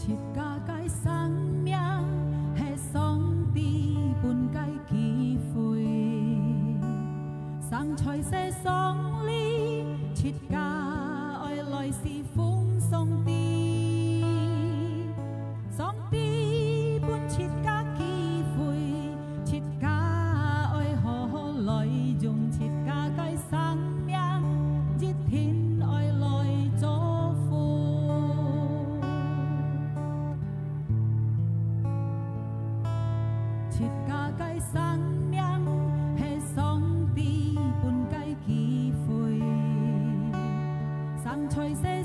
設家計生命係上帝本該機會，生菜些上哩設家愛來是奉上帝，上帝本設家機會，設家愛何來用設家計生命，熱天愛來做父，設家計生命係上帝本該機會，生菜些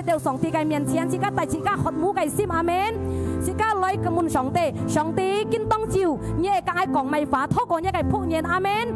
เดี๋ยวส่งตีไก่เมียนเชียนสิก้าแต่สิก้าขดหมูไก่ซิมอาเมนสิก้าลอยกระมุนส่งตีกินต้องจิวเนี่ยกายกล่องไม่ฝาท่อก่อนเนี่ยไก่พวกเนียนอาเมน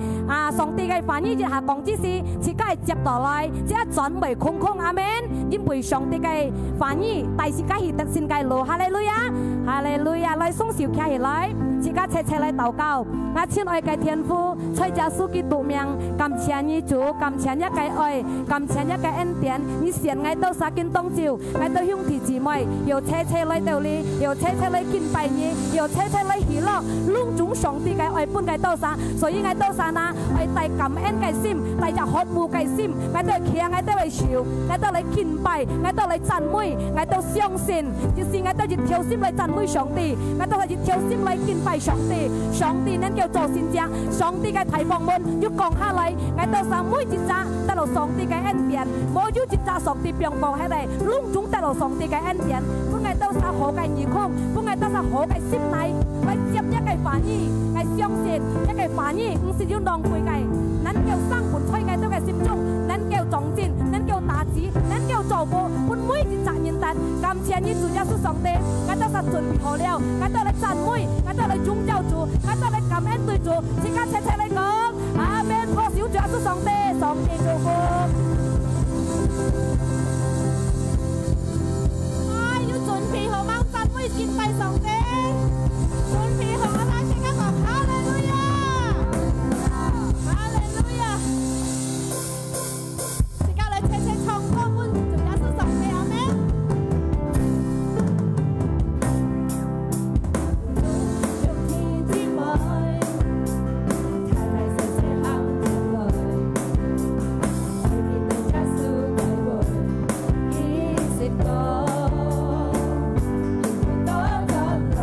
ส่งตีไก่ฝานี่จะหากล่องที่สี่สิก้าเจ็บต่อลอยจะจอนใบคงอาเมน因為上帝嘅反意，大時間係特先嘅路，哈利路亞，哈利路亞，來鬆小企起來，自家切切來禱告，我親愛嘅天父，在耶穌基督名，感謝你主，感謝你嘅愛，感謝你嘅恩典，你善愛到撒見當照，愛到兄弟姊妹，要切切來到你，要切切來敬拜你，要切切來喜樂，隆重上帝嘅愛本嘅到撒，所以愛到撒那，愛帶感恩嘅心，帶着渴慕嘅心，愛到嚟聽，愛到嚟笑，愛到嚟敬拜，愛到嚟讚美，愛到相信，就是愛到熱跳心嚟讚美上帝，愛到嚟熱跳心嚟敬拜上帝，上帝能叫做善者，上帝嘅提防門要降下嚟，愛到撒每一扎得到上帝嘅恩典，冇要一扎上帝變降起嚟，隆重得到上帝嘅恩典，本愛到撒好嘅耳孔，本愛到撒好嘅心嚟，來接一個反應，來相信一個反應，唔是要浪費嘅，能叫生活吹嘅都嘅心中，能叫撞戰，能叫打子，能叫做過，本每一扎人達，感謝你主耶穌上帝，愛到撒準備好了，愛到嚟讚美，愛到嚟宗教主，愛到嚟感恩對主，即刻切切嚟講，阿們，破小主耶穌上帝，上帝祝福。要準備好嗎？讚美敬拜上帝，準備好啦！即刻講哈利路亞，哈利路亞，即刻嚟切切唱歌，歡迎主耶穌上帝，阿們。Hãy subscribe cho kênh Ghiền Mì Gõ để không bỏ lỡ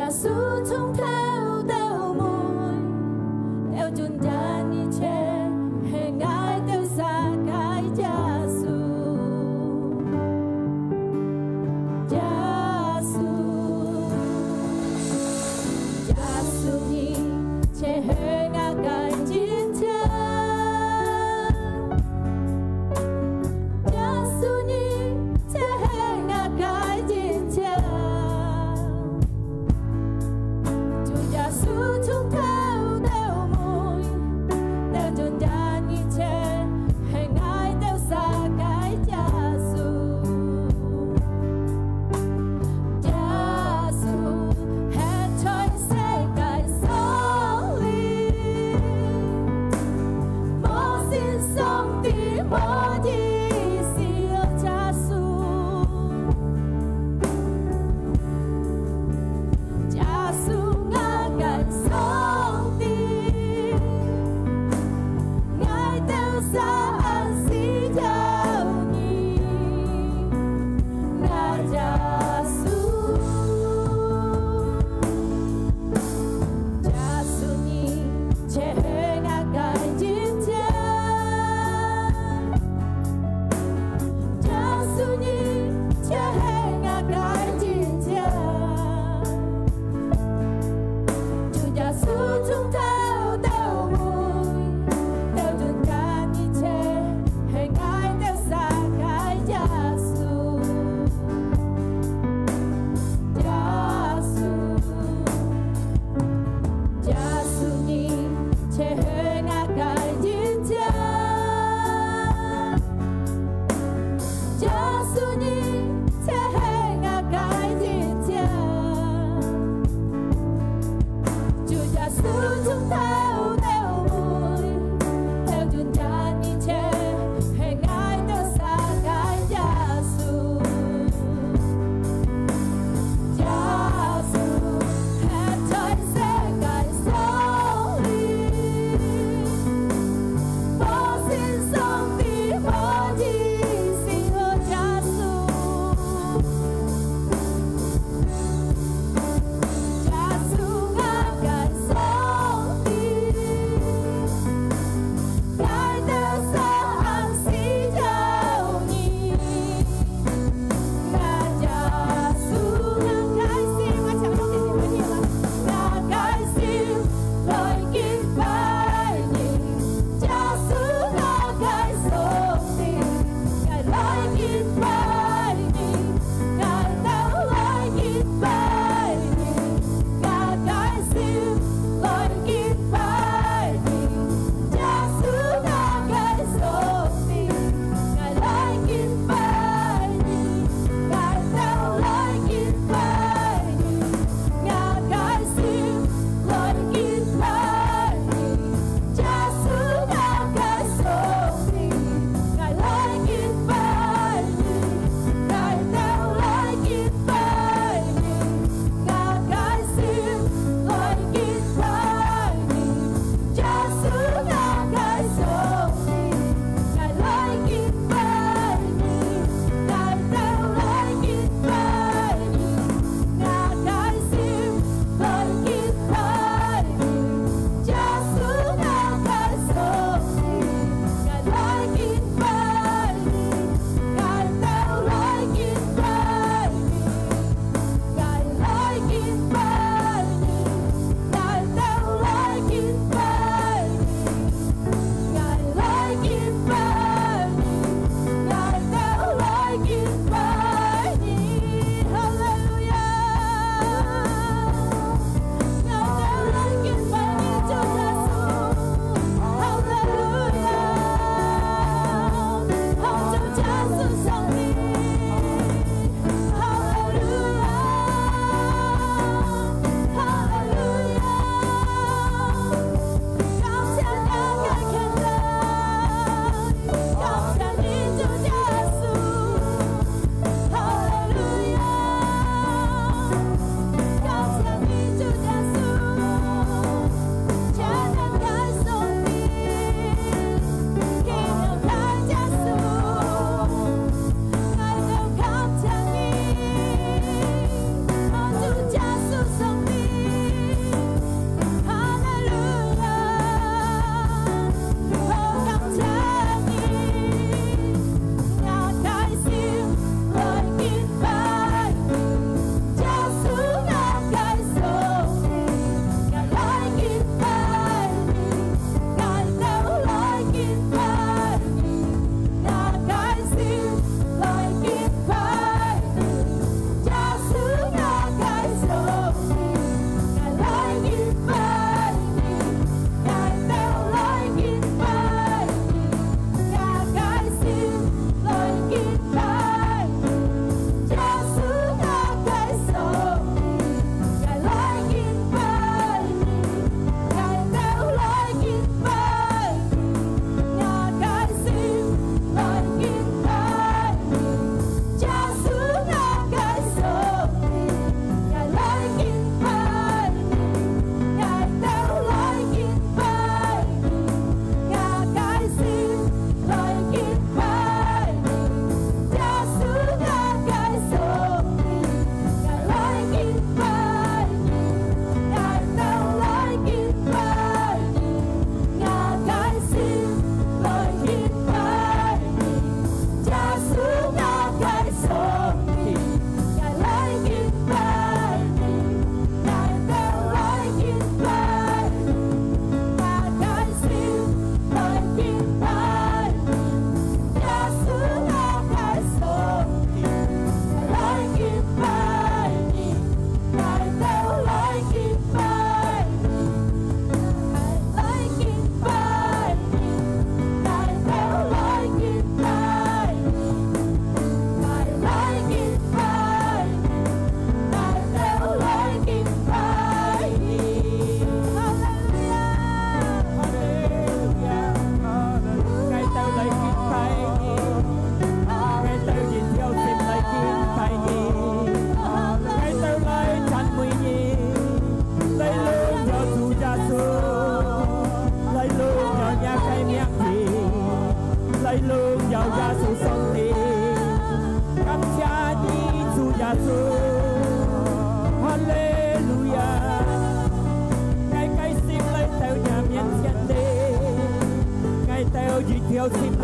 Giêsu trong theo theo mùi theo chun cha ni che hệ ngài theo xa cái Giêsu Giêsu ni che hệ ngài cái chiến cha Giêsu ni che hệ ngài cái chiến cha Chúa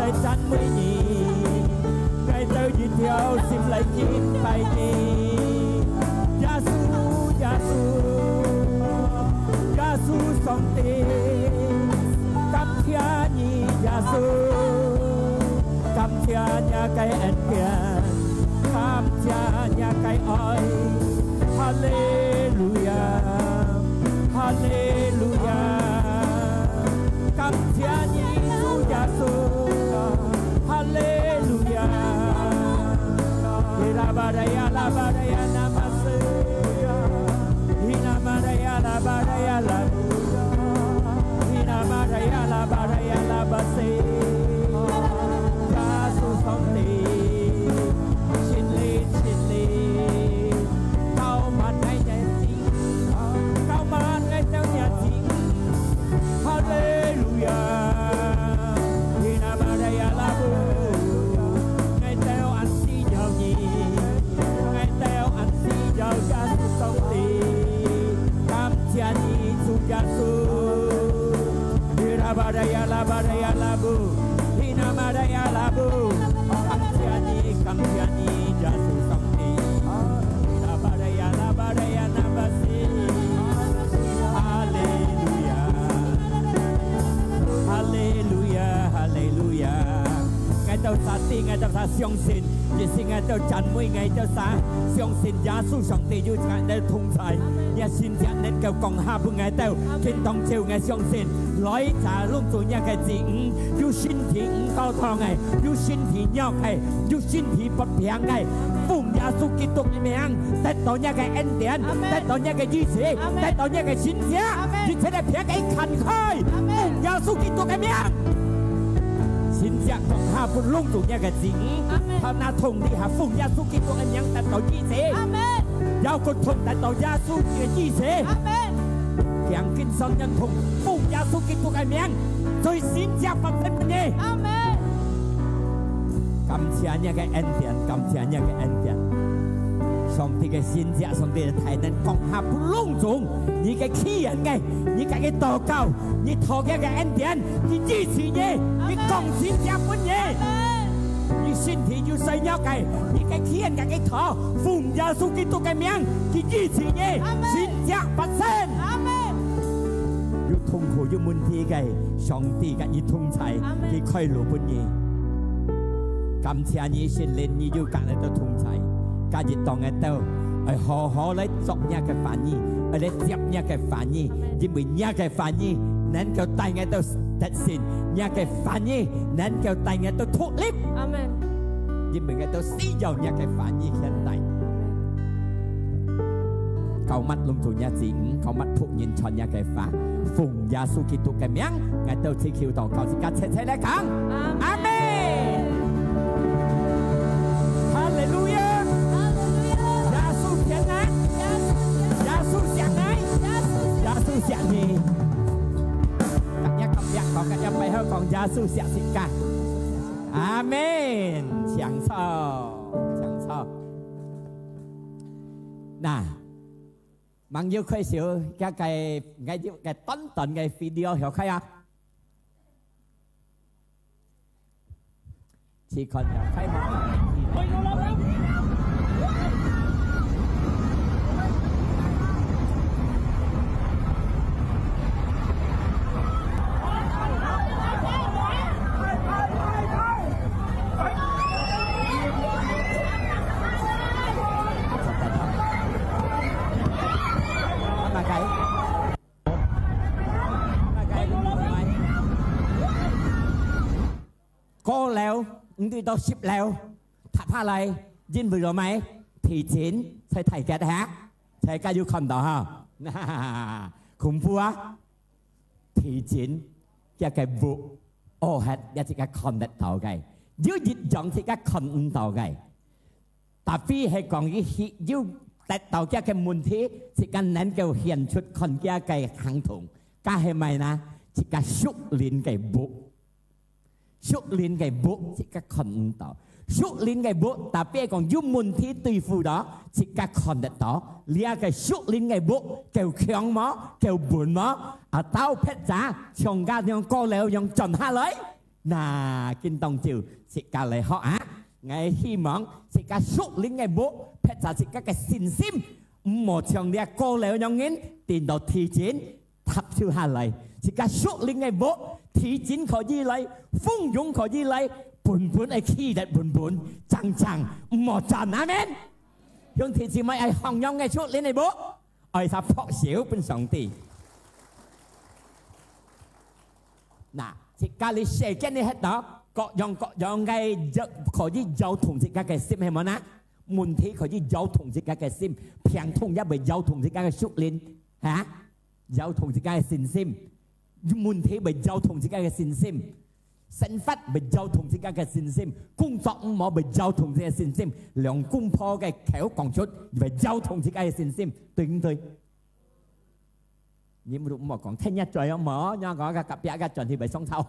lại chăn mới nhì ngày tao đi theo xin lại chín bài nhì Giêsu song tê cắm thia nhì Giêsu cắm thia nhà cái anh kia cắm thia nhà cái oi Hallelujah Hallelujah cắm thia nhì Giêsu Hallelujah la baraya namase ina baraya la ina baraya la base Giêsu song tê xin lên cao mặt ngay nhà chính cao mặt ngay theo nhà chính Hallelujah ina baraya la ngay theo anh si giàu nhì ngay theo anh si giàu Giêsu song tê cam chia nhì su Giêsu ina baraya la bu ina baraya la bu cam chia nhì Giêsu song tê ina baraya nabasi Hallelujah Hallelujah Hallelujah ngày tao sa ti ngày tao sa相信也是ngày tao讚美ngày tao sa相信耶穌上帝要ngày tao同在也先至能夠講下半ngày tao見當朝ngày相信來查弄做一個字要身體高堂嘅要身體弱嘅要身體不平嘅奉耶穌基督嘅名得到一個恩典得到一個醫治得到一個神蹟而且係平嘅近開奉耶穌基督嘅名xin chào con ha bùn lung tụ nhà cái gì họ na thùng đi ha phùng gia su kia con anh nhắn đặt tàu chi thế giao con thùng đặt tàu gia su kia chi thế tiếng kinh son nhân thùng phùng gia su kia con anh nhắn rồi xin chào bằng thân mình đi cảm謝nhà cái anh tiền cảm謝nhà cái anh tiền上帝嘅先知，上帝嘅大能降下不隆重，你嘅企人嘅，你嘅禱告，你托嘅恩典，你支持你，你降先知本嘢，你身體要細弱嘅，你嘅企人嘅禱，奉耶穌基督嘅名，佢支持你，先知不勝。要痛苦要問題嘅，上帝嘅要同在，佢開路本嘢，感謝你先令你要隔嚟到同在。家熱當嘅都係好好嚟作一嘅反應，嚟接一嘅反應，因為一嘅反應能夠帶我到實現，一嘅反應能夠帶我到脫離。阿門。因為我到使用一嘅反應現代，cầu mắt lung thủ nhà gì cầu mắt thuộc nhìn chọn nhà cái phá phùng gia su kỹ thuật cái miếng ngày đầu tiên kêu tàu cầu xin các thế đấy khang. Amen. Hallelujah. Còn các em bay hơn còn gia sư sẽ xin cả. Amen. Chẳng sao. Nè, bằng nhiêu khơi xíu cái tấn tận cái video hiểu khai à? Chỉ còn hiểu khai mà. Có leo, đi đâu ship leo, thật ha lại, dính vừa rồi mấy, thì chiến, sẽ thầy cái hát, thầy cái yêu con đó ha, khủng phu á, thì chiến, cái vụ, hết, cái con đất tàu cái, dưới dịch dọn thì cái con tàu cái, tại vì hay còn cái dưới đất tàu cái môn thế, thì cái nén kêu hiện xuất con cái hàng thùng, cái hay mày na, thì cái xúc lên cái vụ. Xúc lên cái bộ chỉ các con tàu xúc lên cái bộ tại vì còn dùng môn thi tùy phụ đó chỉ các con đất đó lia cái xúc lên cái bộ kêu khiong mó kêu buồn mó ở tao phết giá chồng ga nhong co leo nhong chọn ha lấy kinh tông chiều sẽ cả lại họ á ngày hy vọng sẽ cả xúc lính ngày bố phải trả sẽ các cái xin sim một trường địa cô lệ nhau nghiến tiền đầu thi chiến thập siêu hà lại sẽ cả xúc lính ngày bố thi chiến khỏi gì lại phung dũng khỏi gì lại buồn ai khi đẹp buồn chẳng một tràn amen nhưng thì chỉ mấy ai hòng nhau ngày xúc lính ngày bố ai sao phọ xíu bên sòng tỷ thì cả lý sẽ cái này hết đó có dòng ngay khỏi gì giao thông thì các cái sim hay mà ná muốn thế khỏi gì giao thông thì các cái sim phiền thông giá bởi giao thông thì các cái xúc lên hả giao thông thì các cái sim muốn thế bởi giao thông thì các cái sim sinh phát bởi giao thông thì các cái sim công作mà bởi giao thông thì các cái sim lượng công pho cái khéo còn chút bởi giao thông thì các cái sim對你冇冇講聽一句啊冇，因為講個別個盡係被鬆手，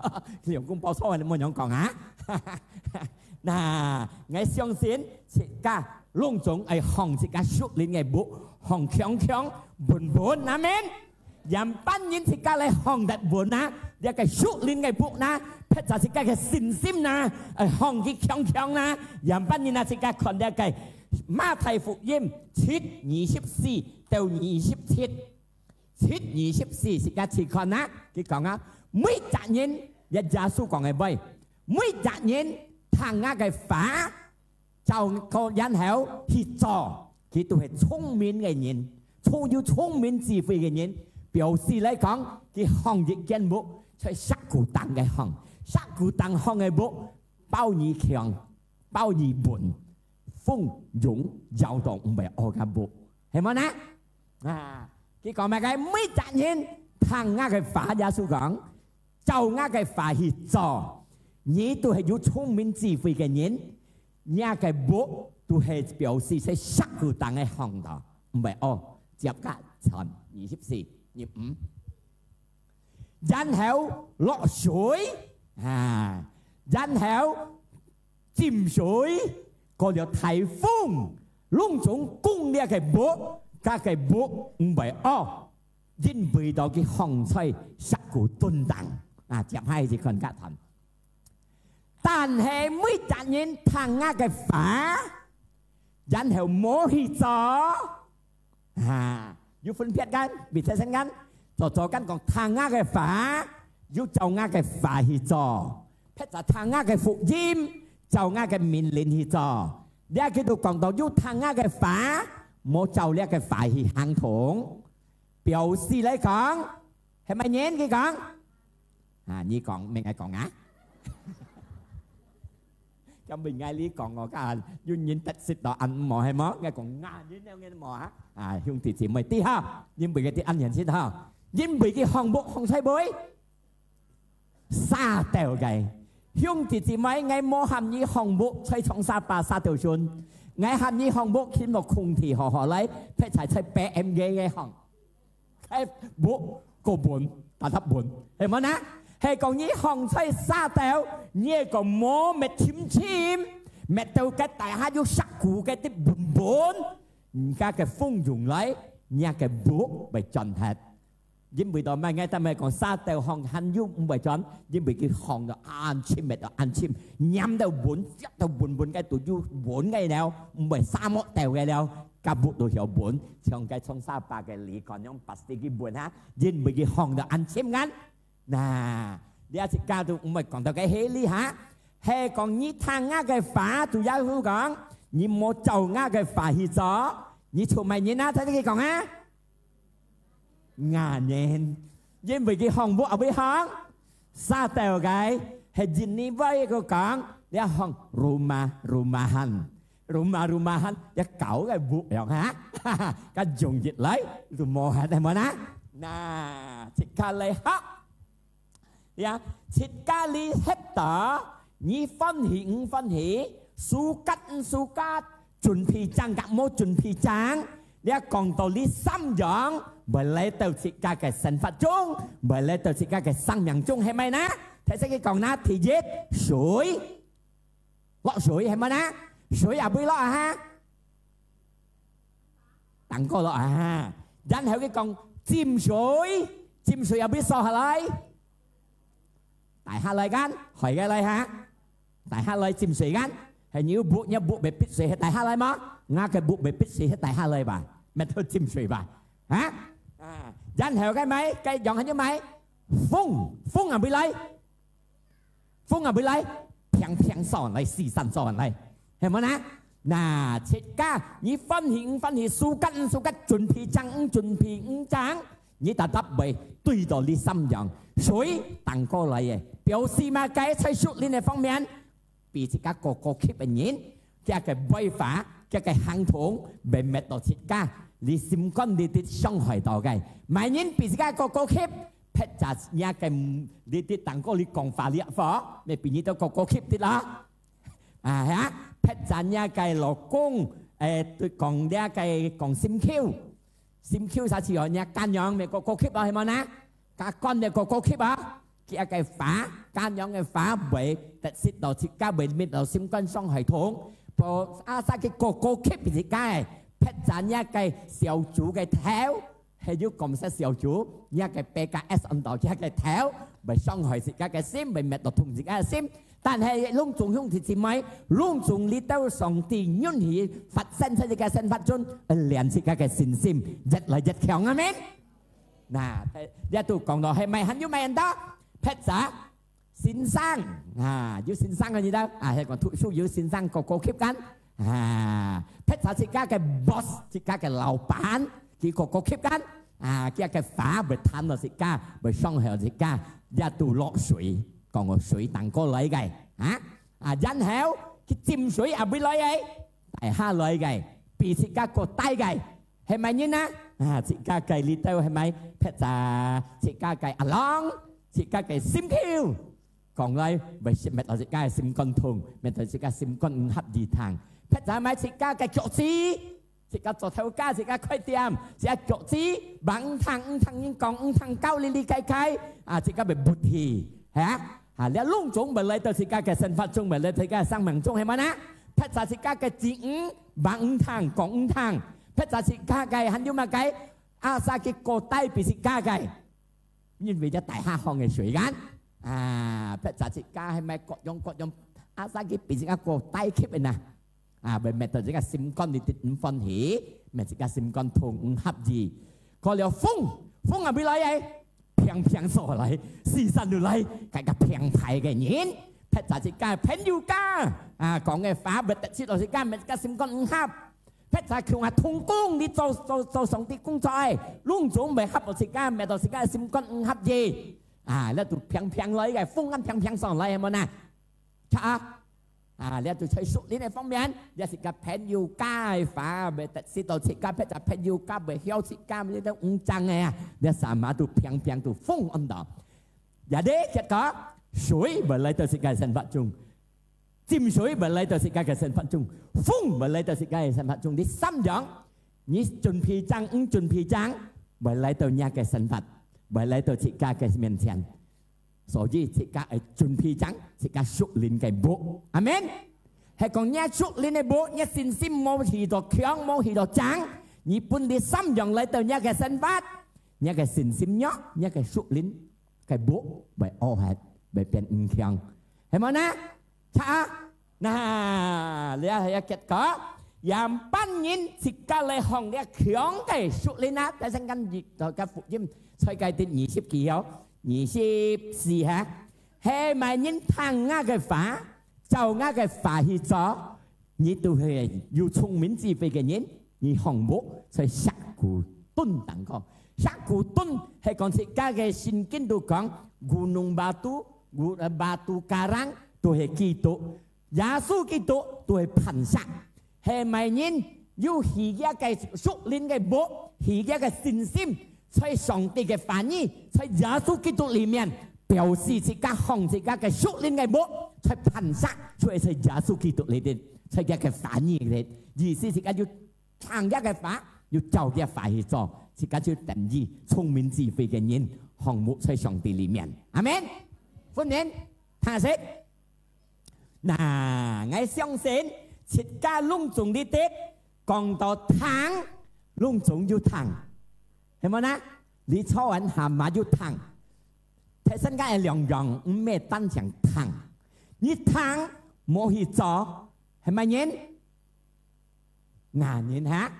用公包錯你冇樣講啊。嗱，我相信切家隆重係行切家熟練嘅步，行強本，阿們。人班人切家嚟行得本啊，一個熟練嘅步啊，撇就切家嘅信心啊，行嘅強啊，人班人啊切家看得嘅馬太福音7:24到27。7:24是個詞看啊，佢講啊，每一人一耶穌講嘅背，每一人行啊嘅法，就個人口去做，佢都係聰明嘅人，有聰明智慧嘅人，表示嚟講，佢行業建木，在殺古當嘅行，殺古當行嘅木，包你強，包你笨，風湧搖動唔係我嘅木，係咪呢？啊！佢講咩嘅？每一人行啊嘅法，耶穌講，就啊嘅法去做，你都係有聰明智慧嘅人，你嘅步都係表示係殺古當嘅行道，唔係哦。接甲陳24:25，然後落水然後浸水，過咗颱風，隆重攻呢嘅步。các cái bộ bảy o dân vì đó cái hồng xoay sắc của tuân đẳng chém hay thì còn cả thần tàn hệ mới chẳng nhìn thằng nga cái phá dàn hiệu mô hi chó dù phân biệt gan bị thế sinh gan cho gan còn thằng nga cái phá dù cháu nga cái phá hi chó phép là thằng nga cái phụ diêm cháu nga cái mình lên hi chó để cái đồ còn đó dù thằng nga cái phá một cháu lẽ cái phải thì hàng thủng biểu示lấy con hay mày nhén cái con như còn mình ai còn á cho mình ngay lý còn ngồi cái duyên nhìn tết xịt đó ăn mò hay mó ngay còn nga như neo nghe mò á hương thì chỉ mày tí ha nhưng bị cái tí ăn nhận xịt ha nhưng bị cái hòn bộ hòn say bối xa tèo cái hương thì chỉ mấy ngay mò hàm như hòn bộ xoay trong xa bà xa tèo xuân ngày hôm nay hồng bốc khiến một khung thì họ lấy phải chạy bé em ghê nghe hồng cái bố cô buồn ta thấp buồn hay mà ná hay còn như hồng xoay xa tèo như còn mố mẹ chim mẹ tàu cái tại hai vô sắc cụ cái tiếp buồn cái phong dùng lấy nhà cái bố bị tròn hết nhưng bị đó mà ngay ta mày còn xa tèo hồng hành dung bị tròn nhưng bị cái hồng đó ăn chim nhắm đâu buồn chắc đâu buồn cái tụi du buồn ngay nào bị xa mốt tèo ngay nào cả bộ đồ hiểu buồn trong cái trong xa ba cái lý còn những bác sĩ cái buồn ha nhưng bị cái hồng đó ăn chim ngắn nà đi ăn cá tụi mày còn tao cái hế lý hả hay còn như thang ngã cái phá tụi giáo hữu講như một chầu ngã cái phá hi gió như tụi mày như nào thấy cái còn á ngà nhện nhưng vì cái hồng bộ ở bên hông xa tèo cái hệ dinh ní vây cô con để hồng rumahan để cẩu cái bộ được hả cái dùng dịch lấy rồi mò hả đây mà nà chích ca lấy hấp chích ca lý hết tờ như phân hỷ su cắt chuẩn bị trang gặp mô chuẩn bị trang để còn tàu lý xăm dọn bởi lấy tàu chỉ cả cái sản phát chung bởi lấy tàu chỉ cả cái sang miệng chung hay mày ná thế sẽ cái còn ná thì giết suối lọ suối hay mà ná suối à bơi lọ ha tặng cô lọ ha dán theo cái con chim suối à biết sao hả lấy tại hai lời gan hỏi cái lời hả tại hai lời chìm水gan hình như bộ bể pít水tại hai lời mà nga cái bộ bể pít水tại hai lời bà mẹ thôi chìm水bà hả dân hiểu cái máy cái dòng hình như máy phung à bị lấy phiang phiang sòn lại xì sàn sòn lại hiểu không nè nà chết ca nhí phân hiện su cắt chuẩn bị trắng nhí ta đắp bề tùy到你心樣水等過嚟嘅表示嘛計在屬靈嘅方面比自家個吸嘅人加嘅違法加嘅行動被滅到自家你心肝你啲傷害到嘅萬人比自家個吸撇就呀嘅你啲等過你講法律法你比你都個吸啲啦嚇撇就呀嘅老公對講呀嘅講心 Q 啥事哦？你間養咪個吸啊係咪呢？個乾嘅個吸啊，佢嘅法間養嘅法被特設到自家被滅到心肝傷系統，個阿沙嘅個吸自家撇賺一嘅小組嘅頭，係要咁些小組一嘅 PKS 按到一嘅頭，被傷害自家嘅心，被滅到痛自家嘅心。但係窿仲兇thì chỉ mấy窿仲你都上帝允許發生出嚟嘅新發展，練自家嘅信心日來日強啊咩？嗱，一度講到係咪很有咩人得？撇咋先生啊，要先生嘅gì đâu？係講需要先生個吸緊撇咋自家嘅 boss， 自家嘅老闆，佢個吸緊佢嘅法被貪到自家，被傷害自家，一度落水。còn có水等過嚟嘅人口佢浸水啊俾嚟嘅大蝦嚟嘅比自家個低嘅係咪呢自家計呢度係咪撇咋自家計阿朗自家計心 Q 講嚟咪滅到自家心肝痛滅到自家心肝唔合二堂撇咋咪自家計腳趾自家做頭家自家開店自家腳趾bằng thằng còn thằng cao li計自家被撥氣嚇你窿種咪嚟到自家嘅生活中咪嚟自家嘅生命中係咪呢？撇曬自家嘅字bằng thằng講thằng撇曬自家嘅很要乜計阿沙嘅個低比自家嘅因為咗大蝦項嘅水間撇曬自家係咪各樣阿沙嘅比自家個低級嘅嗱被滅到自家心肝你啲唔歡喜咪自家心肝痛唔合意個了風啊俾嚟嘅平所嚟，時辰就嚟，係個平排嘅人，撇就自家朋友家，講嘅法咪特設到自家咪自家心肝唔合，撇就叫話同工，你做上啲工作，窿總咪合到自家，咪到自家心肝唔合意，呢度平嚟嘅，風啱平上嚟係咪呢？呢度在屬靈嘅方面，有時個朋友家法咪特設到自家，撇就朋友家咪曉自家咪都唔正嘅，你什麼都平都風安到，有啲結果水咪嚟到自家嘅生活中，浸水咪嚟到自家嘅生活中，風咪嚟到自家嘅生活中，你心樣你準備爭咪嚟到你嘅生活，咪嚟到自家嘅面前。所以自家係準備爭，自家屬靈嘅步，阿們係講你屬靈嘅步，你信心冇去到強，冇去到爭，你本啲心用嚟到你嘅生活，你嘅信心弱，你嘅屬靈嘅步被惡係被變唔強，係咪呢？嗱，你係一結果，讓班人自家嚟學你強嘅屬靈啊！第三間就嘅福音，世界啲20幾號。24嚇，係咪人聽我嘅法，就我嘅法去做，你都係要聰明智慧嘅人，你項目在石鼓墩等講，石鼓墩係講自家嘅聖經都講，gunung batu karang都係基督，耶穌基督都係磐石，係咪人要起一個屬靈嘅步，起一個信心？在上帝嘅反應，在耶穌基督裏面表示自家行自家嘅屬靈嘅步，在磐石，所以在耶穌基督裏邊，在一個反應嘅意思，自家要行一個法，要就一個法去做，自家就定義聰明智慧嘅人，項目在上帝裏面，阿們，歡迎睇下嗱，我相信自家隆重啲啲，講到行，隆重要行。係咪呢？你初人行馬要行，睇身家係兩樣，唔咩單上糖，你糖冇去做，係咪人？ngàn nhân hả?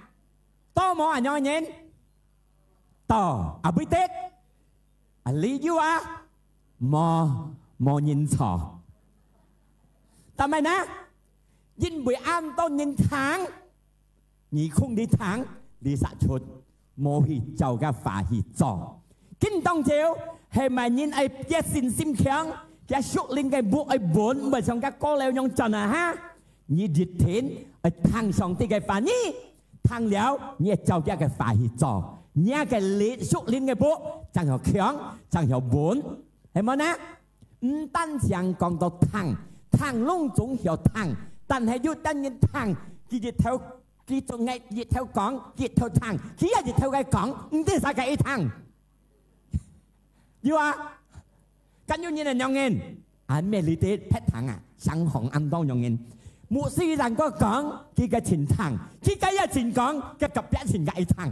To mò à nhau nhân? To à biết tết? À lý do à? Mò nhân sò. Ta mày ná? Dinh bữa ăn to nhân tháng. Nhị không đi tháng, đi xã chuột. Mò hì chào gà phá hì trò. Kinh tông chiếu, hay mà nhân ai biết xin sim khéng. Cái sụt lên cái bộ ai bốn bởi trong các cô leo nhông tròn à ha? Nhị dịch thiên thằng song tí cái phá nhí thằng léo nhị cháu ra cái phá hì trò nhị cái lý xúc lên cái bộ chẳng hiểu khéng chẳng hiểu bốn hay mà ná tan chẳng còn到thằng lung chúng hiểu thằng但係要單人thằng佢哋theo佢做ngay佢theo講佢theo thằng佢係theo cái講唔知晒cái thằng yêu à căn như là nhau nghe anh mẹ lý tế phép thằng à sáng hồng ăn đông nhau nghe牧師人個講，佢嘅前堂，佢嘅一前講，佢及一前嘅一堂。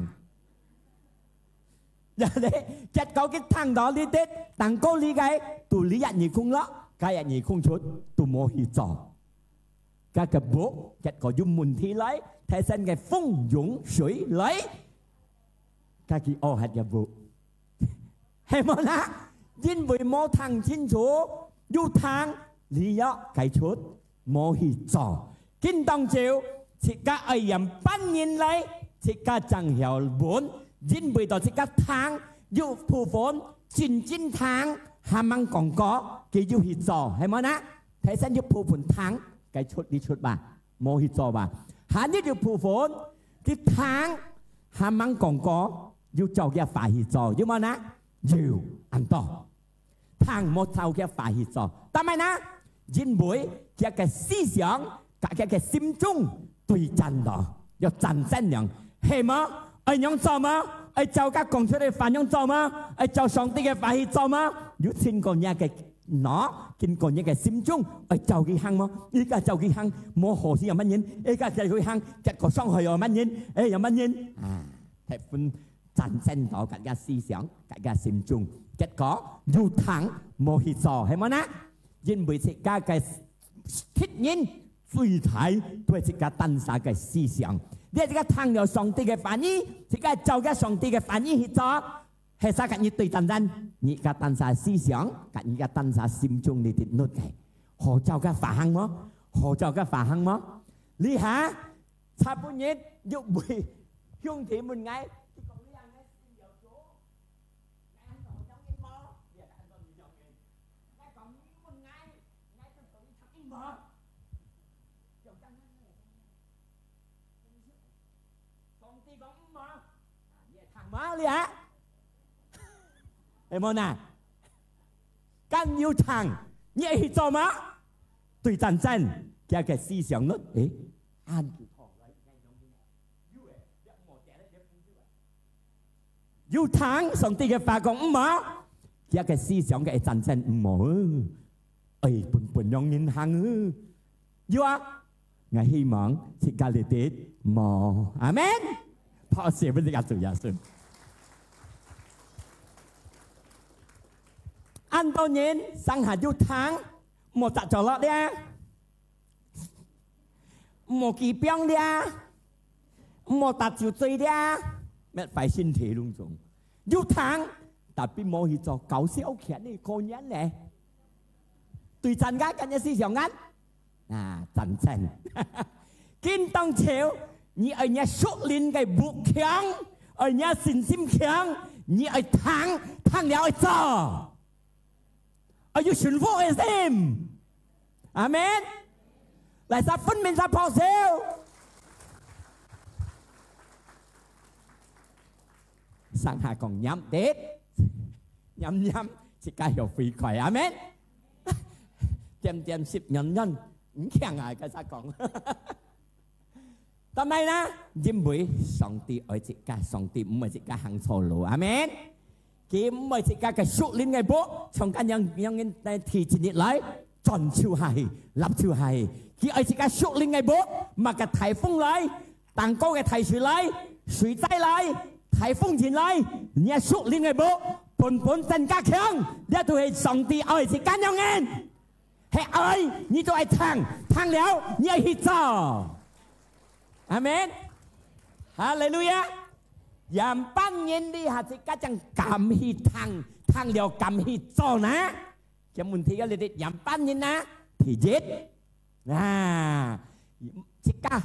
人哋結果佢堂到呢啲，但高呢個到呢日而空咯，假日而空出，到冇去做。佢嘅部結果要問題嚟，睇身嘅風湧水嚟，佢嘅惡係嘅部，係冇啦，因為冇堂清楚，要堂你要計出。冇去做，見當朝，自家藝人半年嚟，自家掙有本，因為到自家攤要鋪款，轉攤，下晚講過，佢要去做，係咪呢？睇身要鋪盤攤，計出呢出吧，冇去做吧。下呢要鋪款，佢攤，下晚講過，要做嘅快去做，要冇呢？要按多，攤冇做嘅快去做，但係呢？因為佢嘅思想，佢嘅心中對戰咯，要戰爭樣，係嗎？係樣做嗎？係就家講出嚟反樣做嗎？係就上帝嘅法去做嗎？要經過一嘅攞，經過一嘅心中，係就佢行嗎？依家就佢行，冇何時有乜嘢？依家就佢行，結果傷害有乜嘢？誒有乜嘢？啊，係分戰爭到佢嘅思想，佢嘅心中，結果要行冇去做，係咪呢？因為自家嘅thiết nhiên phi thái對自家當下嘅思想，你自家聽到上帝嘅反應，自家做嘅上帝嘅反應去做，係啥嘅？你對戰爭，你嘅當下思想，你嘅當下心中你啲諗嘅，何做嘅發行麼？何做嘅發行麼？你下差半日要會向天門嗌。Má đi hả? Em môn à? Căn yêu thằng nhẹ hít cho má tùy tàn chân kia cái思想nữa. Ê, ăn yêu thằng xong thì cái phá con má kia cái思想cái tàn chân mỏ. Ê, buồn nhong nhìn hàng yêu à? Ngày hy vọng thì cả lễ Tết mỏ. Amen. พอเสียบรรยากาศสุดยอดสุดอันตอนนี้สังหารยุทธังหมดจัดจอดเลยหมดกี่เปียงเลยหมดตัดจุดใจเลยแม้ไปสิ้นเทลุงจงยุทธังแต่พี่โมหิจอเก่าเสี้ยวแขนนี่คนยันเลยตุยจันกันกันยังสี่สองงั้นจันเซนกินต้องเชียว你而家熟练嘅武強，而家信心強，你而躺了做，而要順服嘅心，阿門。嚟十分面十破少，上下講飲啲，飲即刻又飛快，阿門。點10唔強啊，其實講。ทำไมนะยิ้มบุยสองตีอ้อยจิกาสองตีไม่จิกาหังโซโลอาเมนกิมไม่จิกากับสุลินไงโบชงกันยังในทีจินิดเลยจอนชิวไฮรับชิวไฮกี่อ้อยจิกาสุลินไงโบมากับไถฟงเลยต่างก็กับไถ水เลย水灾เลยไถฟงจินเลยเนี่ยสุลินไงโบ本真加強，呢度係上帝愛是咁樣嘅，係愛你就愛聽了你愛去做，阿們，哈利路亞。人班人你係是家陣敢去聽了敢去做呢？咁問題嘅你哋人班人啊，體質啊，即家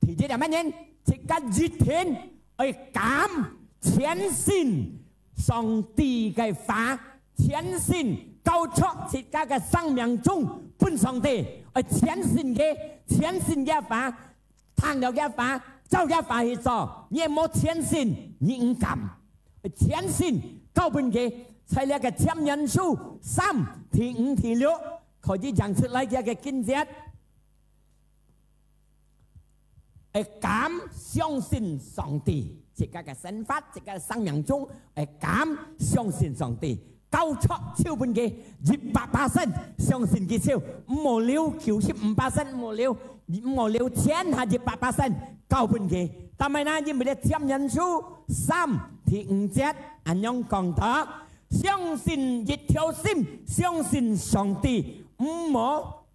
體質係乜嘢？即家熱天去敢前進。上帝嘅法，前進高出自家嘅生命中，本上帝而前進嘅法，聽了嘅法，做嘅法去做，你冇前進，你唔敢。前進高本嘅，在呢個簽人數3、5、6，可以講出來嘅見證，而敢相信上帝。自家嘅身法，自家嘅生命中，敢相信上帝，高出超半嘅100%，相信佢超唔了95%，唔了錢下100%，高半嘅。但係呢，因為咧簽人數3、5節，咁樣講到，相信一條心，相信上帝，唔好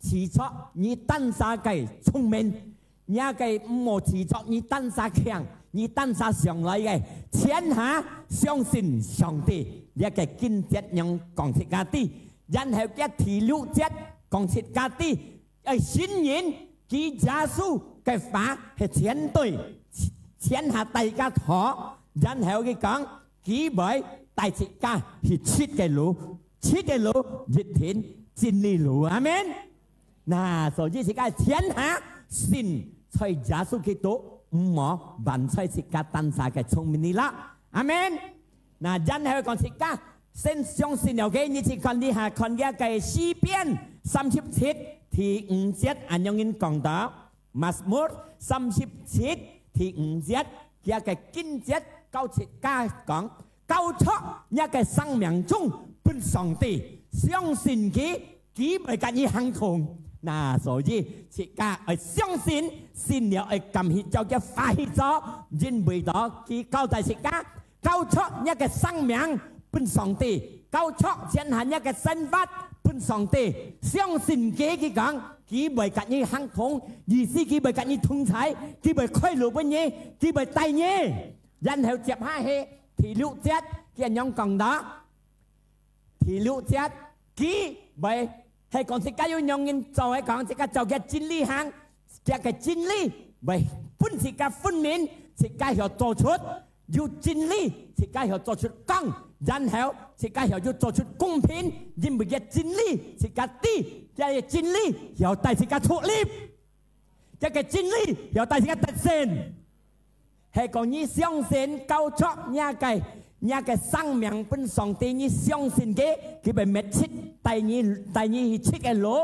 持錯你單殺嘅聰明，也嘅唔好持錯你單殺強。你單殺上來嘅，前下相信上帝，一個見節樣講出家啲，然後一第6節講出家啲，新人佢耶穌嘅法係前對，前下大家妥，然後佢講佢為大家係切嘅路熱天真理路，阿們。嗱，所以是個前下信在耶穌基督。唔好萬歲自家單殺嘅聰明啦，阿們。嗱，然後講自家先相信了嘅，你只看呢下看嘅嘅詩篇37第5節，按樣應講到，Mazmur 37第5節嘅嘅經節教自家講，交出一個生命中本上帝，相信佢咪緊要行動。嗱，所以自家相信，信了甘去做嘅快去做，因為到佢交代自家，交出一個生命本上帝，交出前行一個身法本上帝，相信佢講，佢咪緊要行動，意思佢咪緊要通才，佢咪開路本嘢，佢咪帶嘢，然後接下去第6節嘅樣講到，第6節佢咪。係講自家要用人做，係講自家做嘅真理行，嘅真理為本自家分明，自家要做出要真理，自家要做出公，然後自家要做出公平，因為嘅真理自家啲，嘅真理要帶自家脫離，嘅真理要帶自家得勝。係講你相信交出一個生命本上帝，你相信嘅，佢咪滅切第二去切嘅路，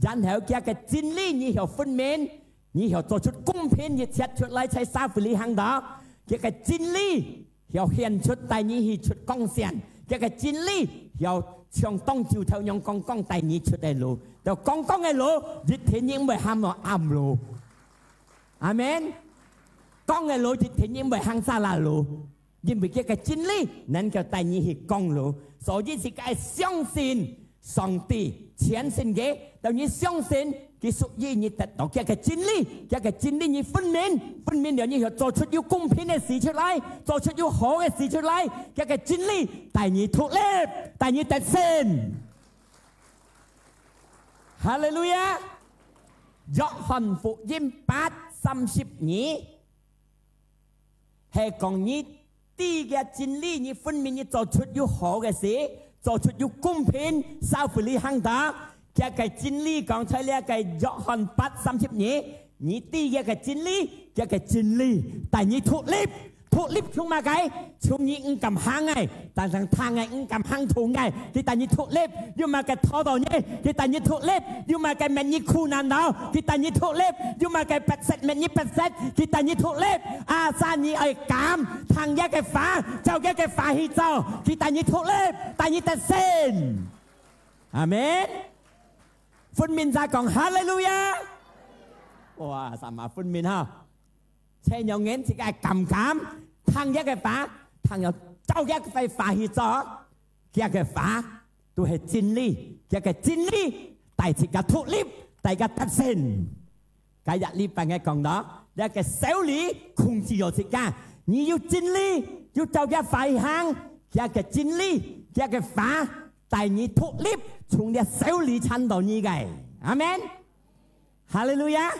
然後嘅個真理你要分明，你要做出公平，你切出來在社會裏行道，嘅個真理要獻出第二去出貢獻，嘅個真理要像當朝頭樣講第二出嘅路，就講嘅路，熱天應會行落暗路，阿們，講嘅路熱天應會行沙拉路。因為這個真理能夠帶你去公路，所以是該相信上帝前信嘅，當你相信佢屬於你得到這個真理，這個真理你分明了你要做出要公平嘅事出來，做出要好嘅事出來，這個真理帶你脫離，帶你得勝。哈利路亞！約翰福音8:32係講你。啲嘅真理，你分明你做出要好嘅事，做出要公平、社會裏行道。這個真理講出嚟嘅約翰8:32，你啲嘅真理，這個真理帶你脫離從乜嘅？從你唔敢行嘅，但係行嘅唔敢行同嘅，佢帶你脫離，要乜嘅拖到你，佢帶你脫離，要乜嘅免你苦難到，佢帶你脫離，要乜嘅不實免你不實，佢帶你脫離。阿三你係咁行一個法，就一個法去做，佢帶你脫離，帶你得勝。阿們，分明就講哈利路亞。哇，什麼分明哈？前兩年自己係咁行一個法，行又照嘅快發去咗，嘅法都係真理，嘅真理帶住個脱離，帶個得勝。今日呢班嘅講到，一個手裏控制咗自己，你要真理，要照嘅快行，嘅真理，嘅法帶你脱離，從你手裏撐到你嘅，阿門。哈利路亞。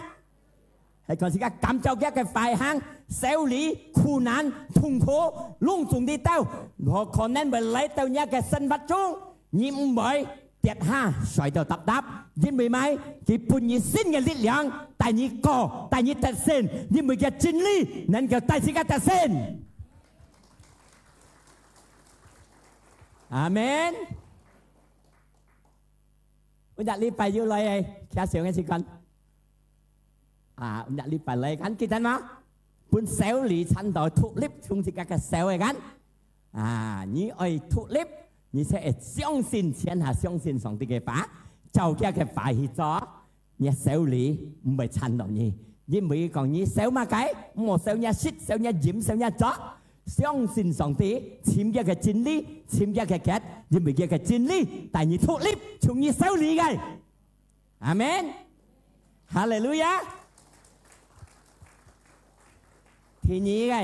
係講時間感受嘅快行，手裏苦難痛苦，隆重啲到，我可能會嚟到一個生活中，你唔會跌下摔到揼揼，因為咪佢伴你新嘅力量，帶你過，帶你得勝，因為嘅真理能夠帶自己得勝。阿門。我日禮拜要嚟嘅，其他上一次講。nhặt đi phải lấy gắn kia thân mà buôn xéo lý chăn đó thụ líp chung thì các xéo ấy gắn như ơi thụ líp như sẽ相信thiên hạ相信上帝嘅法就嘅法去咗你xéo lý唔係chăn到你因為講你xéo嘛cái冇xéo nhà shit xéo nhà diễm xéo nhà chó相信上帝簽約嘅真理簽約嘅結因為嘅真理但你thụ líp從你xéo lý嘅阿門哈利路亞ทีนี้ไง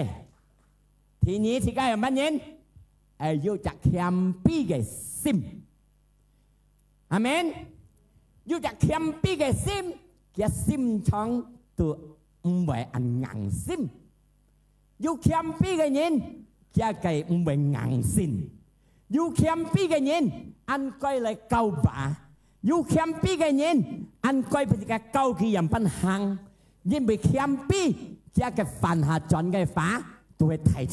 ทีนี้ที่ใกล้มันเย็นอายุจากแคมปีกับซิมอาเมนอยู่จากแคมปีกับซิมแกซิมช่องตัวไม่อันงังซิมอยู่แคมปีกับเย็นแกไก่ไม่งังซินอยู่แคมปีกับเย็นอันก้อยเลยเกาบ่าอยู่แคมปีกับเย็นอันก้อยเป็นการเกาขี้ยำปัญหังยิ่งไปแคมปีcái phần hạ chọn cái phá tôi thầy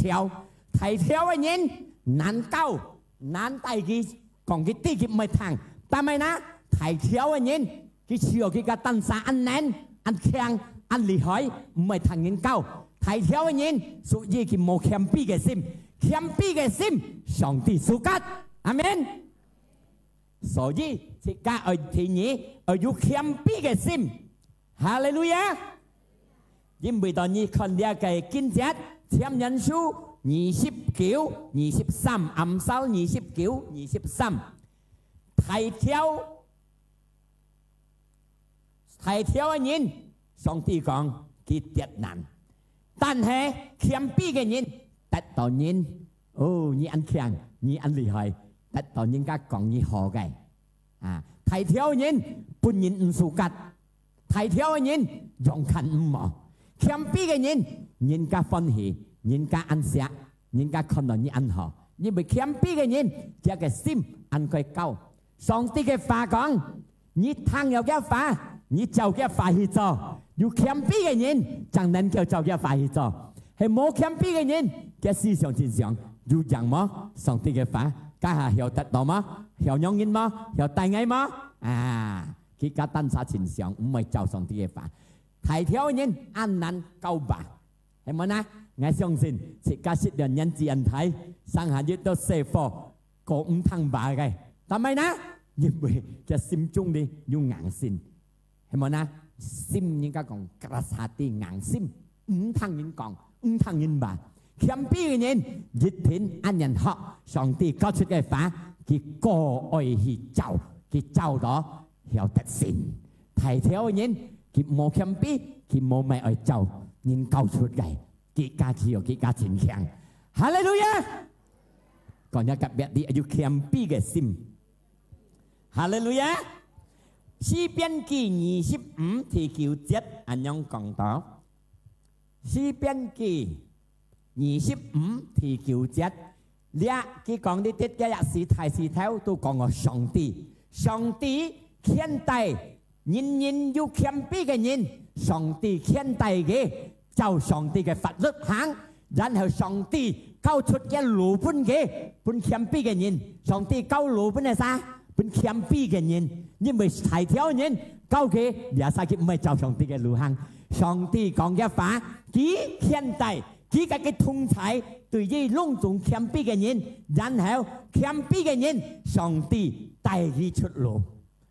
theo anh nhìn nán cao nán tay kia còn cái tí kịp mày thằng ta mày ná thầy theo anh nhìn cái chiều cái tân xa ăn nén ăn khen ăn lì hỏi mày thằng nhìn cao thầy theo anh nhìn số gì kịp một khem pi cái sim xong thì số cắt amen số gì thì cả ở thì nhỉ ở dù khem pi cái sim hallelujahยิ่งไปตอนนี้คนเดียวกันกินเจ็ดเทียมยันชู29 23อัมเซา29 23ไทยเที่ยวอันนี้สองที่กองกิเจ็ดนั้นตันเหเขียมปีกันยินแต่ตอนนี้โอ้นี่อันเคียงนี่อัน厉害แต่ตอนนี้ก็กองนี่หอไก่ไทยเที่ยวอันนี้ปุ่นยินอุสุกัดไทยเที่ยวอันนี้ยองคันหมอแคมปี้嘅人家歡喜，人家安息，人家看到你安好，因為แคมปี้嘅人這個心安佢高。上帝嘅話講，你聽有嘅話，你就嘅話去做。有แคมปี้嘅人就能夠就嘅話去做，係冇แคมปี้嘅人嘅思想真相，有樣麼？上帝嘅話，家下曉得到嗎？曉用人嗎？曉大愛嗎？佢家單殺真相，唔係就上帝嘅話。ไทยเที่ยวนี้อันนั้นเก้าบาทเห็นไหมนะไง相信สิกาสิเดือนยันจีอันไทยสังหารยึดตัวเซฟก็ทั้งบาทไงทำไมนะยิ่งไปจะซิมจุงดิยุ่งหางสินเห็นไหมนะซิมยิ่งก็กองกระสาตีหางซิมทั้งยิ่งกองทั้งยิ่งบาทแคมปี้นี้ยึดถิ่นอันยันเหาะสองตีก็ชุดไอ้ฟ้ากี่ก่ออ้อยหีเจ้ากี่เจ้าต่อเหี่ยวตัดสินไทยเที่ยวนี้กิโมแคมปี้กิโมไม่เอาเจ้ายินเก้าชุดไก่กิกาเขียวกิกาฉินแข็งฮาเลลูยาก่อนจะกลับแบบดีอายุแคมปี้กับซิมฮาเลลูยา詩篇記25第9節อันยัง講到詩篇記25第9節เนี่ย佢講啲啲嘅日時提示頭都講我上帝天地人要謙卑嘅人，上帝天地嘅就上帝嘅法律行，然後上帝交出嘅路本嘅本謙卑嘅人，上帝交路本係啥？本謙卑嘅人，因為大條人交嘅也係佢唔係就上帝嘅路行，上帝講嘅話，佢天地佢嘅通才對於隆重謙卑嘅人，然後謙卑嘅人，上帝帶佢出路，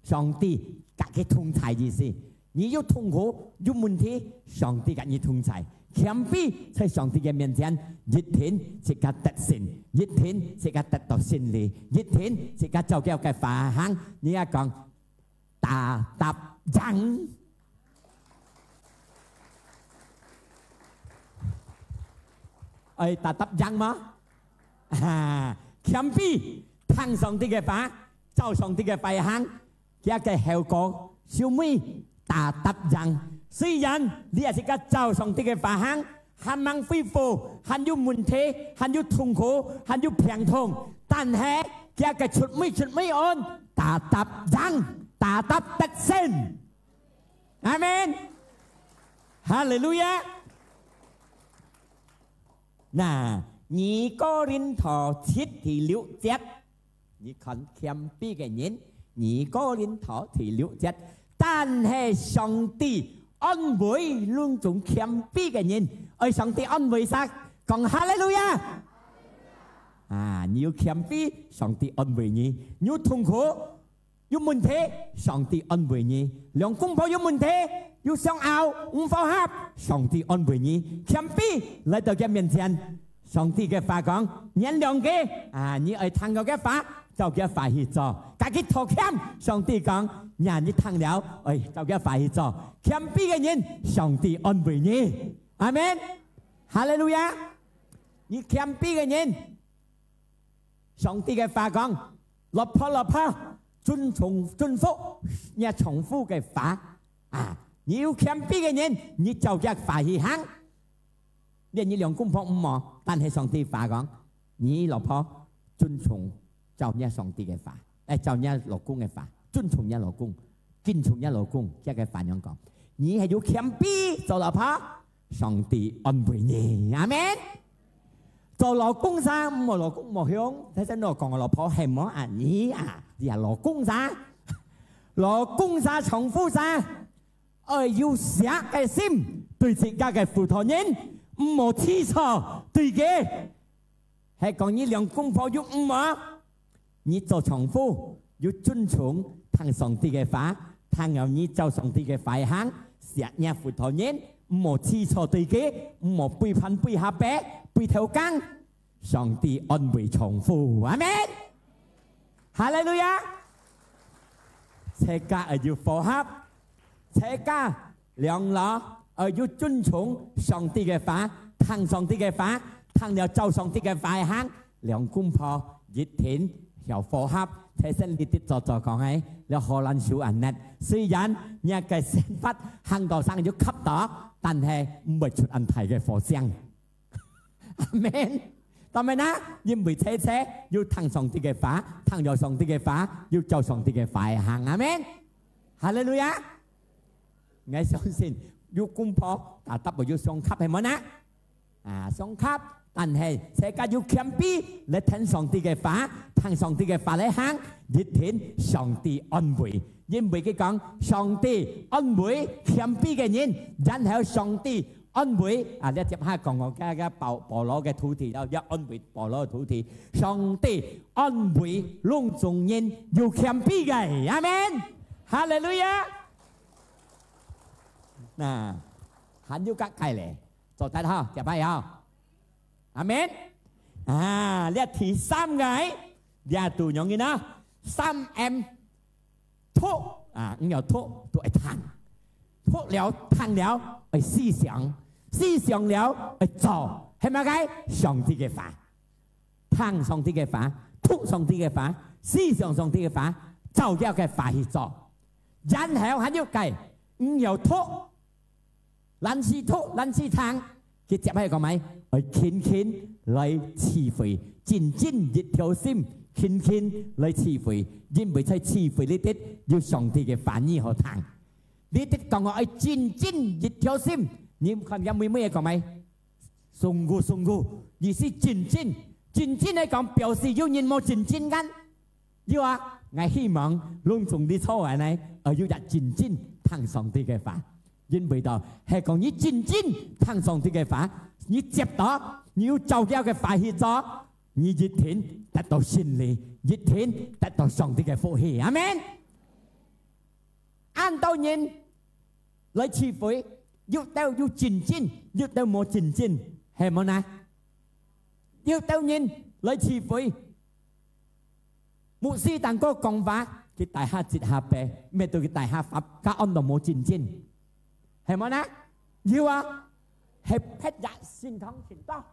上帝。隔嘅通才意思，你要痛苦有問題，上帝給你通才，謙卑在上帝嘅面前，一天即刻得勝，一天即刻得到勝利，一天即刻做叫嘅法行。你而家講大答人，大答人嗎？謙卑聽上帝嘅法，做上帝嘅法行，嘅嘅後果小妹大答人。雖然你係個做上帝嘅法行，很猛恢復，很有問題，很有痛苦，很有病痛，但係佢嘅出尾安，大答人，大答得勝，阿們，哈利路亞。嗱，2 Cô-rinh-thô 7 thì 6 節，你看謙卑嘅人，2 Cô-rinh-thô thì 6 節，但係上帝安慰luôn種謙卑嘅人，而上帝安慰曬，講哈利路亞。你要謙卑，上帝安慰你；你有痛苦、有問題，上帝安慰你；兩公婆有問題、有相拗、唔符合，上帝安慰你。謙卑嚟到佢面前，上帝嘅話講：原諒佢，你愛聽我嘅話，就叫法去做。自己拖欠，上帝講：你聽了，就叫法去做。謙卑嘅人，上帝安慰你，阿們，哈利路亞。你謙卑嘅人，上帝嘅話講：落魄，遵服，你重複嘅法。你要謙卑嘅人，你就叫法去行。連你兩公婆唔忙，但係上帝話講：你落魄遵從就你上帝嘅法，就你老公嘅法，遵從你老公，敬從你老公，即係反樣講。你係要謙卑做老婆，上帝安慰你，阿們。做老公啥？冇老公冇響，睇真我講我老婆係冇你係老公啥？老公啥重複啥？要捨嘅心對自家嘅負責人，唔好黐錯對嘅。係講你兩公婆要唔好，你做重複要遵從聽上帝嘅法，聽由你做上帝嘅法行。錫你負責人，唔好黐錯對嘅，唔好背叛背下背背頭更。上帝安慰重複，阿們，哈利路亞。大家要符合，大家兩老要遵從上帝嘅法，聽上帝嘅法，聽了做上帝嘅法行，兩公婆一天又符合。睇先你啲作講係，你荷蘭小人呢？雖然你嘅生活行道上要吸到，但係唔會出問題嘅火星。阿們，當然啦，因為車要聽上帝嘅法，聽咗上帝嘅法，要做上帝嘅法行。阿們，哈利路亞。我相信要公婆答唔要上級係乜呢？上級。但係世界要謙卑嚟聽上帝嘅法，聽上帝嘅法嚟行，一天上帝安慰。因為佢講上帝安慰謙卑嘅人，然後上帝安慰你接下講我嘅保羅嘅土地，有一安慰保羅嘅土地。上帝安慰隆重人要謙卑嘅，阿們，哈利路亞。嗱，很要格計嚟，做睇下接下有。阿們，你第三個，你讀用嘅啦，3M 托唔要托都係聽，托了聽了係思想，思想了係做，係咪嘅？上帝嘅法，聽上帝嘅法，托上帝嘅法，思想上帝嘅法，就叫嘅法去做。然後還要計唔要托，難是托，難是聽，佢接係講咩？天天嚟慈悲，真一條心，天天嚟慈悲，因為在慈悲呢啲要上帝嘅反應好聽。呢啲講我係真一條心，你看有冇咩講咪？送過，意思真嚟講表示要人冇真間，要話我希望隆重啲錯話呢，要日真聽上帝嘅法，因為到係講你真聽上帝嘅法。你接到，你要做叫嘅法去做，你一天得到勝利，一天得到上帝嘅福氣，阿們。按道人來慈悲，要到要前進，要到冇前進，係冇呢？要到人來辭悔。牧師但個講法，佢大下節下病，咩到佢大下法，家安到冇前進，係冇呢？要啊，係劈日先堂前多，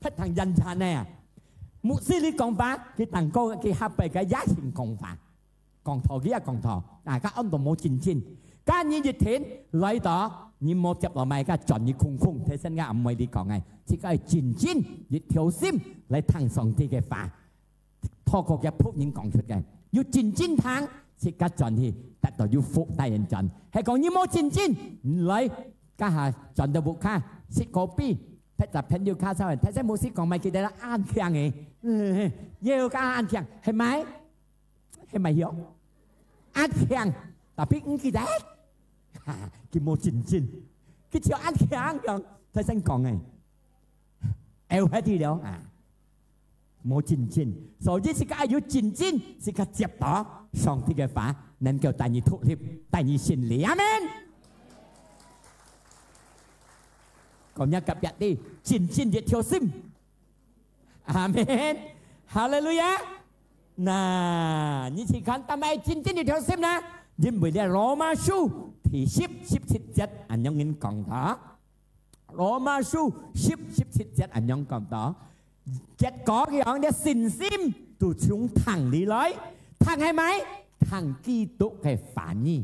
劈堂人產呢？牧師你講法，佢但個佢下病嘅一前講法。講頭嘅一講頭，大家安度冇前進，家你熱天嚟到，你冇接落埋家盡你空空，睇身家唔係你講嘅，只係前進，熱條心嚟聽上帝嘅話，透過嘅僕人講出嘅，要前進聽，即刻盡去，得到要福大人盡，係講你冇前進，唔嚟家下盡到木卡，食個 B， 劈就劈要卡收人，睇身冇識講咪記得啦，啱強嘅，要加啱強，係咪？係咪要？ăn khen tapi cái đấy cái mô trình cái chiều ăn khen rồi thầy sinh còn này eo hết đi đâu mô trình rồi chứ cái ai trình thì cái chẹp đó xong thì cái phá nên kêu tại nhị thuộc hiệp tại nhị xin lý amen còn nhắc cập nhật đi trình diệt thiêu sim amen hallelujah nà như chỉ khán tam ai chín đi theo xem nè nhưng bởi vì Roma su thì ship chất anh nhong in còn đó Roma su ship chất anh nhong còn đó chất có cái ông để xin sim từ chúng thằng đi lấy thằng hay mấy thằng kỳ tụ cái phản nhi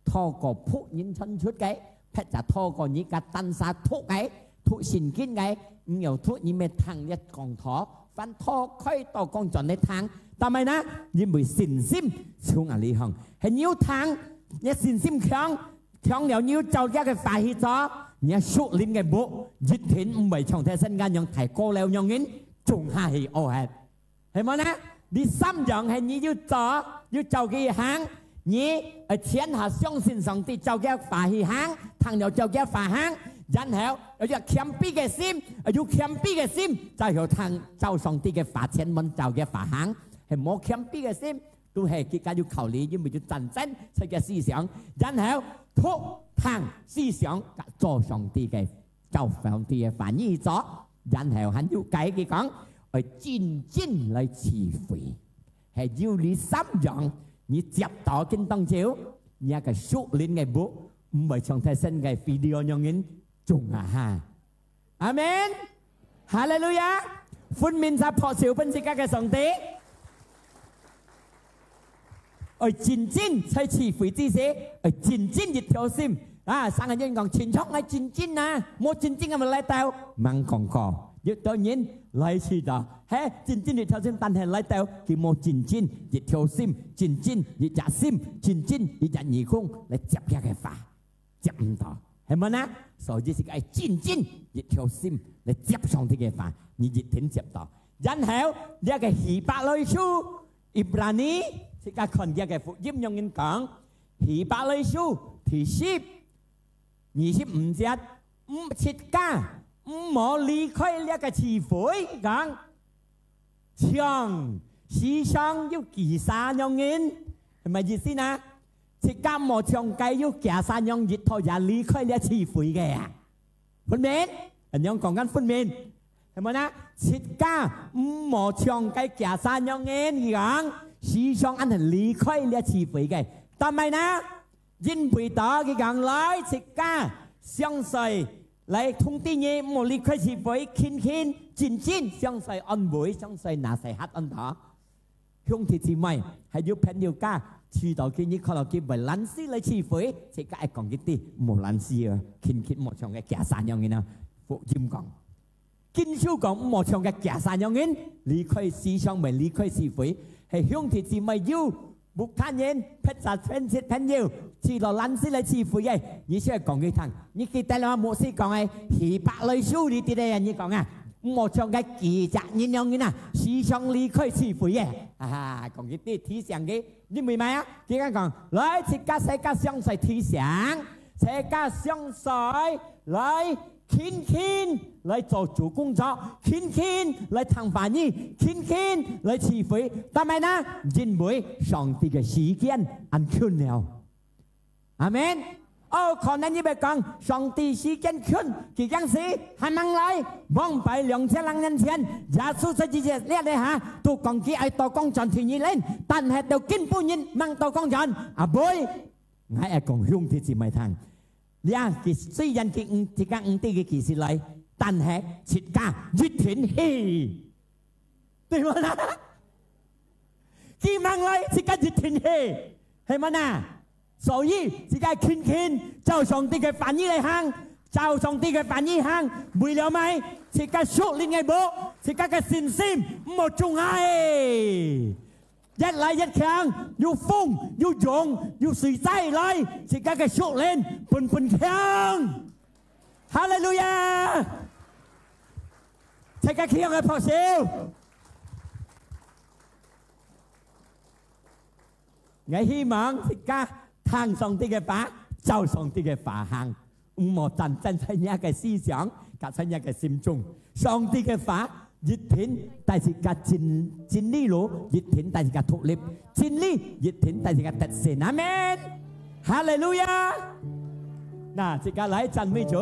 thọ có phụ những thân chút cái phải trả thọ có những cái tan xa thuốc cái thuốc xin kín cái nhiều thuốc như mấy thằng nhất còn thọ văn thọ khơi tàu con chọn để thằngทำไมนะยิ่งไปสินซิมช่วงอะไรห้องเห็นนิ้วทางเนี่ยสินซิมครั้งเดี๋ยวนิ้วเจ้าแก่กับฝ่ายที่จ้อเนี่ยชุลิ้นกับบุยึดเห็นไม่ช่องเทศกันยังถ่ายโกแล้วยังงิ้นจุงหาหิโอเห็นไหมนะดิซ้ำยังเห็นนิ้วจ้อนิ้วเจ้ากี่หางนี่เทียนหาช่องสินสองตีเจ้าแก่ฝ่ายหางทางเดี๋ยวเจ้าแก่ฝ่ายหางยันเหวอายุเข้มปีกับซิมอายุเข้มปีกับซิมเจ้าเหวทางเจ้าสองตีกับฝ่ายเทียนมันเจ้าแก่ฝ่ายหาง係冇強逼嘅先，都係結果要求你，因為要戰爭出嘅思想，然後托行思想做上帝嘅，就上帝嘅反義咗，然後還要解佢講，係戰爭嚟辭悔，係要你心樣，你接到經當朝，你一個屬靈嘅บุ唔係上帝新嘅 video 樣嘢中啊哈，阿門，哈利路亞，歡迎撒破小本自家嘅上帝。而真正才辭悔之時，而真正熱條心啊！三個人講前衝係真正啊，冇真正咁咪嚟到，冇講過，要當然嚟遲到，係真正熱條心，但係嚟到佢冇真正熱條心，真正熱熱心，真正熱熱耳孔嚟接一個法，接唔到，係咪呢？所以是個真正熱條心嚟接上啲嘅法，你熱天接到，然後呢個希伯來書อิบรานีสิกาคนเดียวกับฟุยิ้มยงเงินกังฮีบาเลยชูที่25節切家冇離開呢個辭悔講唱時常要記三樣嘢係咪意思呢？切家冇唱計要記三樣嘢，頭也離開呢個辭悔嘅啊！分明人樣講緊分明係咪呢？切家冇唱計記三樣嘢講。時常安係離開呢辭悔嘅，但係呢，因為打嘅人來食家相隨嚟通啲嘢冇離開辭悔，傾漸相隨安慰，相隨拿細黑安打，兄弟姊妹係要朋友家，遲到嘅嘢可能佢為懶事嚟辭悔，食家係講一啲冇懶事啊，傾冇唱嘅假散樣嘅啦，福音講，經書講冇唱嘅假散樣嘅，離開時常咪離開辭悔。係兄弟姊妹要牧他人撇實分析朋友，遲到懶事嚟辭悔嘅，你先係講佢聽。你記得啦，牧師講係希伯來書呢啲嘅人，你講啊，冇唱嘅記者人樣嘅啦，時常離開辭悔嘅，講佢啲提醒嘅，你明白啊？點解講？來，世界相隨提醒，世界相隨來。傾嚟做主工作，傾嚟談反意，傾嚟辭悔，但係呢，因為上帝嘅時間安全了，阿門。哦，可能你別講，上帝是堅權，佢講是係mang來望拜2,000人前，耶穌在這些列咧嚇，都講佢愛到講盡天意lên，但係到根本人mang到講盡，阿妹，我係講兄弟姊妹聽，呀，佢雖然佢自家啲嘅其實嚟，但係切家越天氣，對嗎啦？佢mang來切家越天氣，係咪啊？所以自己傾傾，就上帝嘅反意嚟行，就上帝嘅反意行，為了咪自己屬靈嘅步，自己嘅信心冇中係，一嚟一強，要風要湧要水災嚟，自己嘅屬靈半強，哈利路亞，自己強嘅破少，我希望自己。行上帝嘅法，就上帝嘅法行，唔冇戰爭喺一嘅思想，夾喺一嘅心中。上帝嘅法，熱天但是個真理路，熱天但是個獨立，真理熱天但是個特性。阿門，哈利路亞。嗱，即刻嚟讚美主。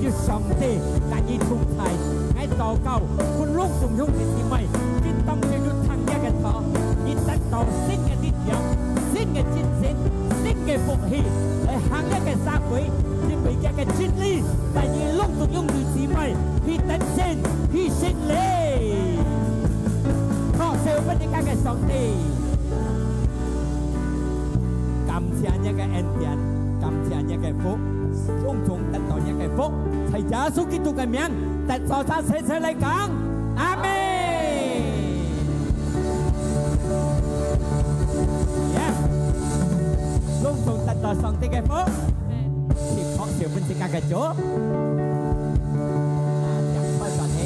要上帝介意同齊喺度教，คุณลูก仲用嘅智慧，見當住要騰一嘅頭，而得到新嘅力量、新嘅精神、新嘅福氣，嚟行一嘅社會，因為一嘅真理，第二ลูก仲用住智慧去得勝，去勝利。多謝我哋家嘅上帝，感謝一個恩典，感謝一個福。種種得到一個福，係耶穌基督嘅名，得咗他寫出嚟講，阿門。種種得到上帝嘅福，接學小本自家嘅主。開咗起，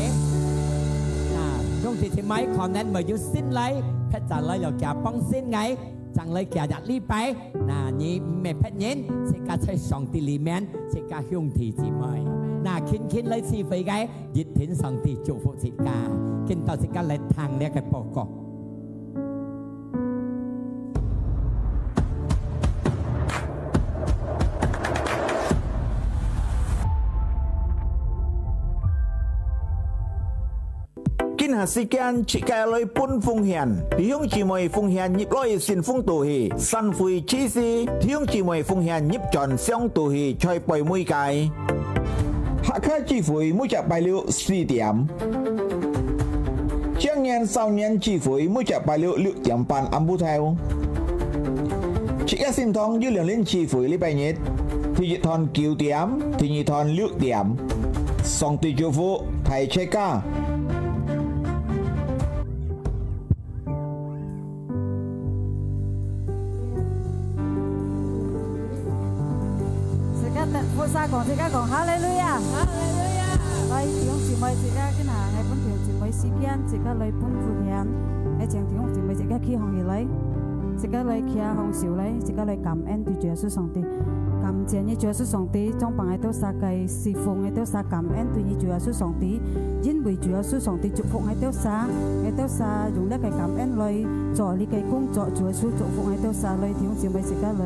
種子ที่ไม่ขอนั้นเมื่อยุสิ้นไรพระจันทร์เลยเราแก่ป้องสิ้นไงจังเลยแก่ยัดรีไปนี่ไม่เพชรเย็นสิกาใช้สองตีลีแมนสิกาหุ่งทีจีไม่คินเลยสีไฟไงยึดถึงสองตีจุฟุสิกากินต่อสิกาเลยทางเนี้ยกันปอกหาสิการชิกาลอยปุ่นฟงเฮียนที่ยงจีมวยฟงเฮียนยิบร้อยสินฟงตัวฮีสันฟุยชีซีที่ยงจีมวยฟงเฮียนยิบจอนเซียงตัวฮีช่วยปล่อยมวยไก่หักแค่จีฟุยมุ่งจะไปเลี้ยว4點เชียงเนียนเสาเนียนจีฟุยมุ่งจะไปเลี้ยว6點半อัมพูเทลชิกาสินทองยืดเหลืองเล่นจีฟุยลิไปเน็ตที่ยึดทอน9點ที่ยึดทอน6點สองตีจูฟุไทยเชก้า自家講哈利路亞，哈利路亞。來弟兄姊妹，自家跟下喺本條姊妹時間，自家來本附近，喺前弟兄姊妹自家起行而來，自家來起行小來，自家來感恩對主耶穌上帝，感謝你主耶穌上帝，將幫喺度撒計侍奉喺度撒感恩對你主耶穌上帝，因為主耶穌上帝祝福喺度撒用呢個感恩來做呢個工作，主耶穌祝福喺度撒來，弟兄姊妹自家來。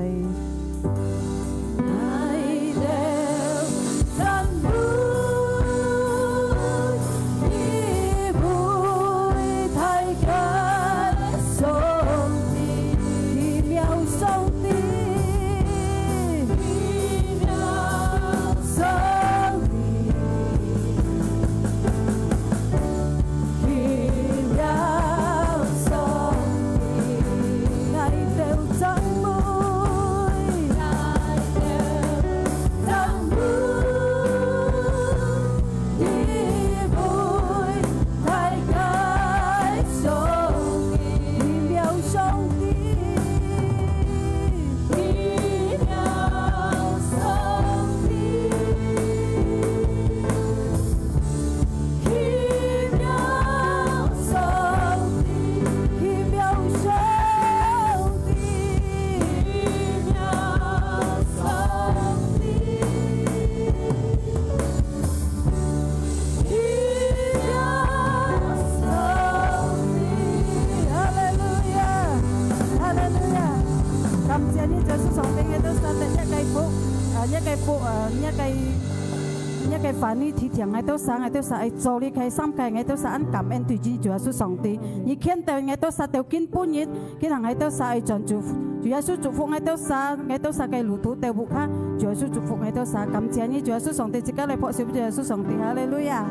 凡你提前喺度撒喺做呢個三界喺度撒恩感恩對主耶穌上帝，你見到喺度撒到見半日，佢能喺度撒喺盡主耶穌祝福喺度撒嘅路途地步卡，主耶穌祝福喺度撒，感謝你主耶穌上帝，自家嚟破少主耶穌上帝，哈利路亞。